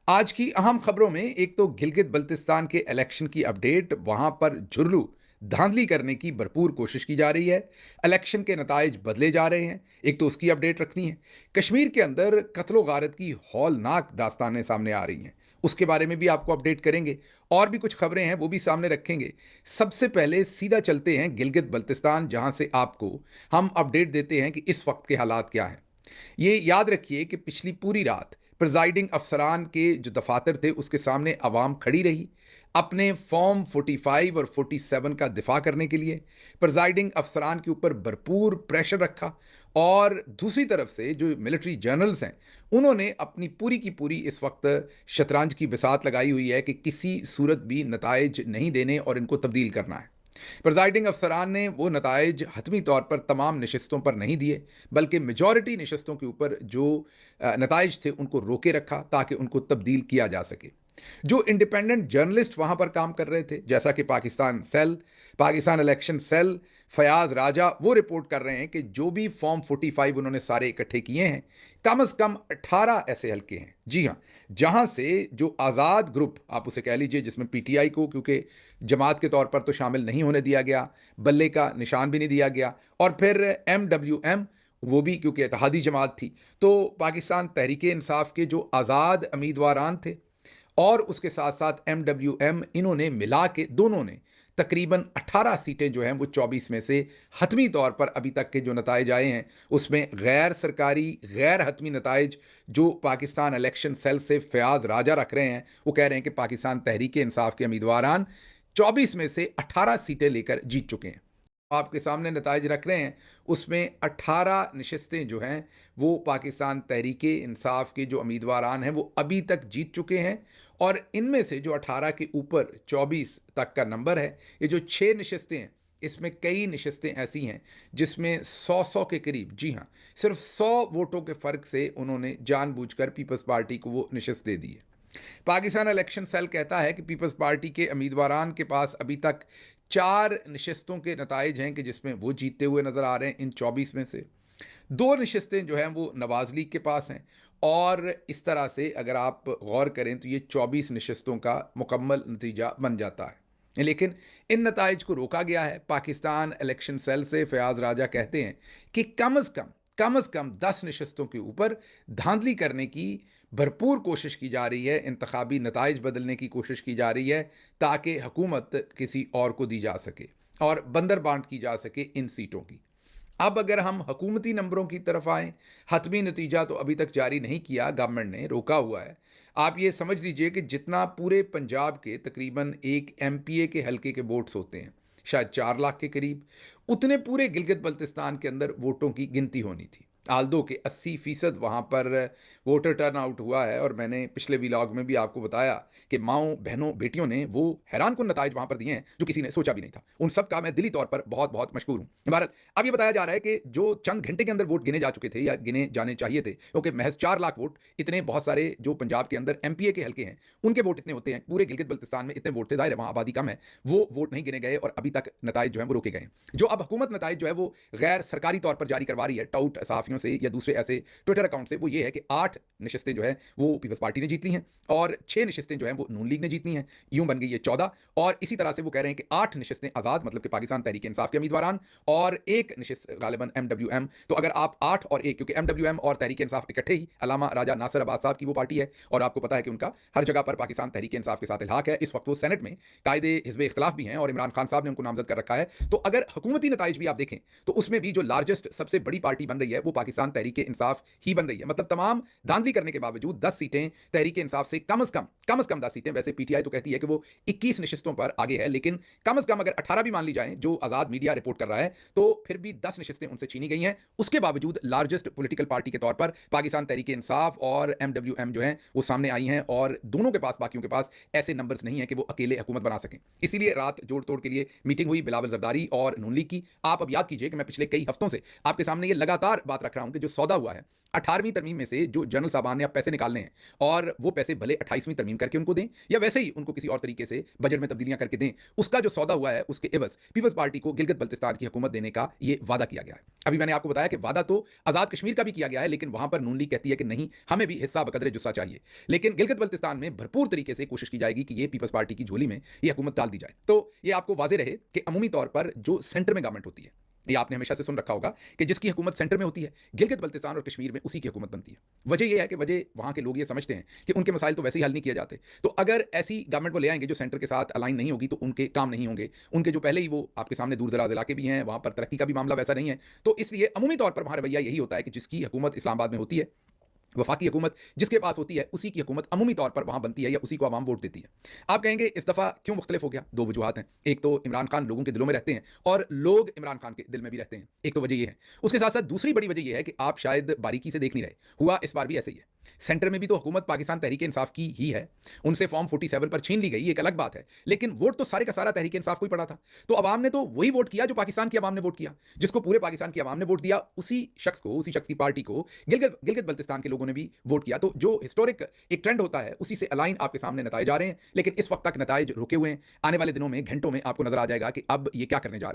आज की अहम खबरों में एक तो गिलगित बल्तिस्तान के इलेक्शन की अपडेट, वहां पर झुर्रु धांधली करने की भरपूर कोशिश की जा रही है। इलेक्शन के नताइज बदले जा रहे हैं, एक तो उसकी अपडेट रखनी है। कश्मीर के अंदर कत्लो गारत की हौलनाक दास्तानें सामने आ रही हैं, उसके बारे में भी आपको अपडेट करेंगे। और भी कुछ खबरें हैं वो भी सामने रखेंगे। सबसे पहले सीधा चलते हैं गिलगित बल्तिस्तान, जहां से आपको हम अपडेट देते हैं कि इस वक्त के हालात क्या हैं। ये याद रखिए कि पिछली पूरी रात प्रिजाइडिंग अफसरान के जो दफातर थे उसके सामने अवाम खड़ी रही अपने फॉर्म 45 और 47 का दिफा करने के लिए। प्रिजाइडिंग अफसरान के ऊपर भरपूर प्रेशर रखा, और दूसरी तरफ से जो मिलिट्री जनरल्स हैं उन्होंने अपनी पूरी की पूरी इस वक्त शतरंज की बिसात लगाई हुई है कि किसी सूरत भी नताइज नहीं देने और इनको तब्दील करना है। प्रिजाइडिंग अफसरान ने वो नताइज हतमी तौर पर तमाम नशस्तों पर नहीं दिए, बल्कि मेजॉरिटी नशस्तों के ऊपर जो नताइज थे उनको रोके रखा ताकि उनको तब्दील किया जा सके। जो इंडिपेंडेंट जर्नलिस्ट वहां पर काम कर रहे थे, जैसा कि पाकिस्तान इलेक्शन सेल, फयाज राजा, वो रिपोर्ट कर रहे हैं कि जो भी फॉर्म 45 उन्होंने सारे इकट्ठे किए हैं, कम से कम 18 ऐसे हल्के हैं, जी हाँ, जहां से जो आज़ाद ग्रुप आप उसे कह लीजिए, जिसमें पीटीआई को क्योंकि जमात के तौर पर तो शामिल नहीं होने दिया गया, बल्ले का निशान भी नहीं दिया गया, और फिर MWM, वो भी क्योंकि इत्तेहादी जमात थी, तो पाकिस्तान तहरीक इंसाफ के जो आज़ाद उम्मीदवारान थे और उसके साथ साथ MWM, इन्होंने मिला के दोनों ने तकरीबन 18 सीटें जो हैं वो 24 में से हतमी तौर पर अभी तक के जो नताइज आए हैं उसमें गैर सरकारी गैर हतमी नताइज जो पाकिस्तान इलेक्शन सेल से फयाज राजा रख रहे हैं, वो कह रहे हैं कि पाकिस्तान तहरीक इंसाफ के उम्मीदवारान 24 में से 18 सीटें लेकर जीत चुके हैं। आपके सामने नताइज रख रहे हैं, उसमें 18 नशस्तें जो हैं वो पाकिस्तान तहरीक इंसाफ के जो उम्मीदवारान हैं वो अभी तक जीत चुके हैं। और इनमें से जो 18 के ऊपर 24 तक का नंबर है, ये जो 6 नशस्तें हैं, इसमें कई नशस्तें ऐसी हैं जिसमें 100 के करीब, जी हाँ, सिर्फ 100 वोटों के फ़र्क से उन्होंने जानबूझकर पीपल्स पार्टी को वो नशस्त दे दी है। पाकिस्तान इलेक्शन सेल कहता है कि पीपल्स पार्टी के उम्मीदवारान के पास अभी तक 4 नशस्तों के नताइज हैं कि जिसमें वो जीतते हुए नजर आ रहे हैं। इन 24 में से 2 नशस्तें जो हैं वो नवाज लीग के पास हैं, और इस तरह से अगर आप गौर करें तो ये 24 नशस्तों का मुकम्मल नतीजा बन जाता है। लेकिन इन नताइज को रोका गया है। पाकिस्तान इलेक्शन सेल से फयाज राजा कहते हैं कि कम अज़ कम 10 नशस्तों के ऊपर धांधली करने की भरपूर कोशिश की जा रही है, इंतखाबी नताइज बदलने की कोशिश की जा रही है ताकि हुकूमत किसी और को दी जा सके और बंदर बांट की जा सके इन सीटों की। अब अगर हम हुकूमती नंबरों की तरफ आएं, हतमी नतीजा तो अभी तक जारी नहीं किया, गवर्नमेंट ने रोका हुआ है। आप ये समझ लीजिए कि जितना पूरे पंजाब के तकरीबन एक MPA के हल्के के वोट्स होते हैं, शायद 4 लाख के करीब, उतने पूरे गिलगित बल्तिस्तान के अंदर वोटों की गिनती होनी थी। आल्दो के 80% वहाँ पर वोटर टर्न आउट हुआ है, और मैंने पिछले व्लॉग में भी आपको बताया कि माओ बहनों बेटियों ने वो हैरान कुन नताइज वहाँ पर दिए हैं जो किसी ने सोचा भी नहीं था। उन सब का मैं दिली तौर पर बहुत बहुत मशकूर हूँ। इमारत, अब ये बताया जा रहा है कि जो चंद घंटे के अंदर वोट गिने जा चुके थे या गिने जाने चाहिए थे, क्योंकि महज 4 लाख वोट, इतने बहुत सारे जो पंजाब के अंदर MPA के हल्के हैं उनके वोट इतने होते हैं, पूरे गिलगित बल्तिस्तान में इतने वोट थे, जाहिर है वहाँ आबादी कम है, वो वोट नहीं गिने गए और अभी तक नताइज जो है वो रोके गए। जो अब हुकूमत नताइज जो है वो गैर सरकारी तौर पर जारी करवा रही है टाउट सहाफ़ियों से या दूसरे ऐसे ट्विटर अकाउंट से, वो ये है कि 8 नशस्तें जो है वो पीपल्स पार्टी ने जीत ली हैं और 6 नशस्तें जो हैं वो नून लीग ने जीतनी हैं, यूं बन गई ये 14। और इसी तरह से वो कह रहे हैं कि 8 नशस्तें आज़ाद, मतलब कि पाकिस्तान तहरीक इंसाफ के उम्मीदवारान, और 1 नशस्त गालिबन MWM। तो अगर आप 8 और 1, क्योंकि MWM और तहरीक इंसाफ इकट्ठे ही अलामा राजा नासिर अब्बास साहब की वो पार्टी है, और आपको पता है कि उनका हर जगह पर पाकिस्तान तहरीक इंसाफ के साथ इल्हाक है। इस वक्त वो सेनेट में कायदे हिज़्ब इख्तिलाफ भी हैं और इमरान खान साहब ने उनको नामजद कर रखा है। तो अगर हुकूमती नताइज भी आप देखें तो उसमें भी जो लार्जेस्ट सबसे बड़ी पार्टी बन रही है वो पाकिस्तान तहरीक इंसाफ ही बन रही है। मतलब तमाम धांधली करने के बावजूद 10 सीटें तहरीक इंसाफ से कम से कम 10 सीटें, वैसे पीटीआई तो कहती है कि वो 21 नशस्तों पर आगे है, लेकिन कम से कम अगर 18 भी मान ली जाएं जो आज़ाद मीडिया रिपोर्ट कर रहा है, तो फिर भी 10 नशस्तें उनसे छीनी गई हैं। उसके बावजूद लार्जेस्ट पॉलिटिकल पार्टी के तौर पर पाकिस्तान तहरीक इंसाफ और MWM जो है वो सामने आई हैं, और दोनों के पास, बाकियों के पास ऐसे नंबर्स नहीं है कि वो अकेले हुकूमत बना सकें। इसीलिए रात जोड़ तोड़ के लिए मीटिंग हुई बिलावल जरदारी और नून लीग की। आप अब याद कीजिए कि मैं पिछले कई हफ्तों से आपके सामने ये लगातार बात रख रख रहा हूं कि जो सौदा हुआ है 18वीं तरमीम में से जो जनरल साहबान ने अब पैसे निकालने हैं और वो पैसे भले 28वीं तरमीम करके उनको दें या वैसे ही उनको किसी और तरीके से बजट में तब्दीलियां करके दें, उसका जो सौदा हुआ है उसके एवज पीपल्स पार्टी को गिलगित बल्तिस्तान की हुकूमत देने का ये वादा किया गया है। अभी मैंने आपको बताया कि वादा तो आज़ाद कश्मीर का भी किया गया है, लेकिन वहां पर नून लीग कहती है कि नहीं, हमें भी हिस्सा बकदरे जुस्सा चाहिए। लेकिन गिलगित बल्तिस्तान में भरपूर तरीके से कोशिश की जाएगी कि ये पीपल्स पार्टी की झोली में ये हुकूमत डाल दी जाए। तो ये आपको वाजे रहे कि अमूमी तौर पर जो सेंटर में गवर्नमेंट होती है, ये आपने हमेशा से सुन रखा होगा कि जिसकी हुकूमत सेंटर में होती है, गिलगित बल्तिस्तान और कश्मीर में उसी की हुकूमत बनती है। वजह यह है कि वजह वहां के लोग ये समझते हैं कि उनके मसाइल तो वैसे ही हल नहीं किए जाते, तो अगर ऐसी गवर्नमेंट को ले आएंगे जो सेंटर के साथ अलाइन नहीं होगी तो उनके काम नहीं होंगे। उनके जो पहले ही वो आपके सामने दूर दराज इलाके भी हैं, वहां पर तरक्की का भी मामला वैसा नहीं है। तो इसलिए अमूमी तौर पर वहां रवैया यही होता है कि जिसकी हुकूमत इस्लामाबाद में होती है, वफाकी हुकूमत जिसके पास होती है, उसी की हुकूमत अमूमी तौर पर वहां बनती है या उसी को आवाम वोट देती है। आप कहेंगे इस दफ़ा क्यों मुख्तलिफ हो गया? दो वजूहत हैं। एक तो इमरान खान लोगों के दिलों में रहते हैं और लोग इमरान खान के दिल में भी रहते हैं, एक तो वजह यह है। उसके साथ साथ दूसरी बड़ी वजह यह है कि आप शायद बारीकी से देख नहीं रहे, हुआ इस बार भी ऐसे ही है। सेंटर में भी तो हुकूमत पाकिस्तान तहरीक इंसाफ की ही है, उनसे फॉर्म 47 पर छीन ली गई, एक अलग बात है, लेकिन वोट तो सारे का सारा तहरीक इंसाफ को ही पड़ा था। तो अवाम ने तो वही वोट किया जो पाकिस्तान की अवाम ने वोट किया, जिसको पूरे पाकिस्तान की अवाम ने वोट दिया, उसी शख्स को, उसी शख्स की पार्टी को गिलगित गिलगित बल्तिस्तान के लोगों ने भी वोट किया। तो जो हिस्टोरिक एक ट्रेंड होता है उसी से अलाइन आपके सामने नताए जा रहे हैं, लेकिन इस वक्त तक नताइज रुके हुए हैं। आने वाले दिनों में, घंटों में आपको नजर आ जाएगा कि अब ये क्या करने जा रहे हैं।